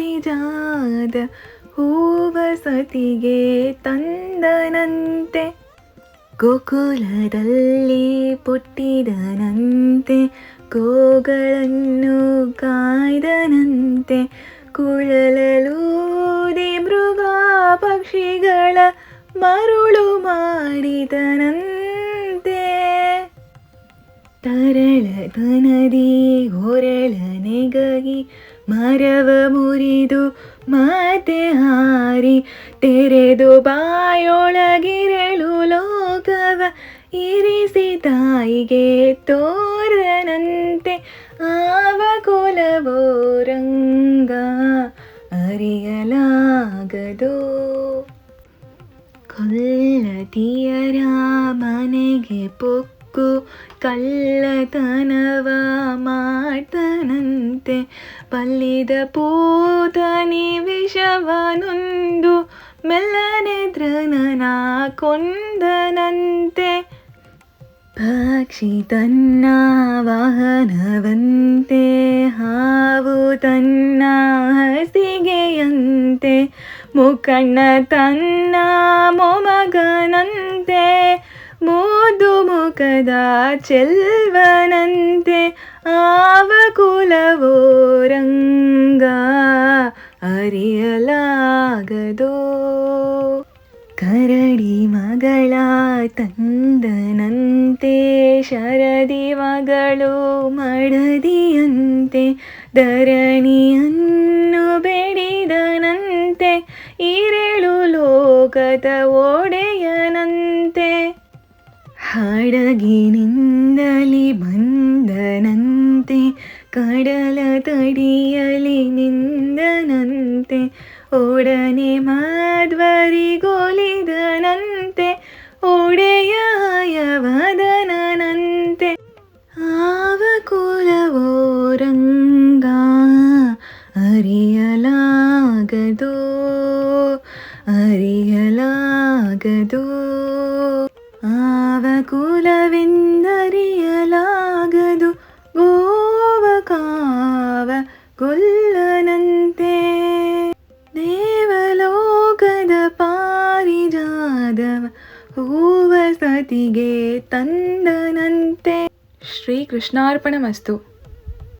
ಪಾರಿಜಾತ ಹೂವ ಸತಿಗೆ ತಂದನಂತೆ, ಗೋಕುಲದಲ್ಲಿ ಪುಟ್ಟಿದನಂತೆ, ಗೋಗಳನ್ನು ಕಾಯ್ದನಂತೆ, ಕುಳಲಲೂದಿ ಮೃಗ ಪಕ್ಷಿಗಳ ಮರುಳು ಮಾಡಿದನಂತೆ. ತರಳತನದಿ ಹೊರಳ ನೆಗಗಿ ಮರವ ಮುರಿದು ಮತ್ತೆ ಹಾರಿ, ತೆರೆದು ಬಾಯೊಳಗಿರಳು ಲೋಕವ ಇರಿಸಿ ತಾಯಿಗೆ ತೋರನಂತೆ. ಆವ ಕುಲವೋ ರಂಗ ಅರಿಯಲಾಗದೋ, ಕೊಲ್ಲತಿಯರ ಮನೆಗೆ ಪೊಕ್ಕು ಕಳ್ಳತನವ ಮಾಡ್ತನಂತೆ, ಬಲ್ಲಿದ ಪೂತನಿ ವಿಷವನುಂದು ಮೆಲ್ಲನೆ ದ್ರನನ ಕೊಂದನಂತೆ. ಪಕ್ಷಿ ತನ್ನ ವಾಹನವಂತೆ, ಹಾವು ತನ್ನ ಹಸಿಗೆಯಂತೆ, ಮುಖಣ್ಣ ತನ್ನ ಮೊಮಗನಂತೆ, ಮುದ್ದು ಮುಖದ ಚೆಲ್ವನಂತೆ. ಆವ ಕುಲವೋ ರಂಗ ಅರಿಯಲಾಗದೋ, ಕರಡಿ ಮಗಳ ತಂದನಂತೆ, ಶರದಿ ಮಗಳು ಮಡದಿಯಂತೆ, ಧರಣಿಯನ್ನು ಬೆಡಿದನಂತೆ, ಇರೇಳು ಲೋಕದ ಒಡೆಯನಂತೆ. ಹಡಗಿನಿಂದಲಿ ಬಂದನಂತೆ, ಕಡಲ ತಡಿಯಲಿ ನಿಂದನಂತೆ, ಒಡನೆ ಮಾಧ್ವರಿಗೊಲಿದನಂತೆ, ಒಡೆಯಯವದನಂತೆ. ಆವ ಕುಲವೋ ರಂಗ ಅರಿಯಲಾಗದೋ, ಅರಿಯಲಾಗದೋ, ಆವ ಕುಲವೆಂದರಿಯಲಾಗದು, ಗೋವ ಕಾವ ಗೊಲ್ಲನಂತೆ. ದೇವಲೋಕದ ಪಾರಿಜಾತವ ಹೂವ ಸತಿಗೆ ತಂದನಂತೆ. ಶ್ರೀ ಕೃಷ್ಣಾರ್ಪಣಮಸ್ತು.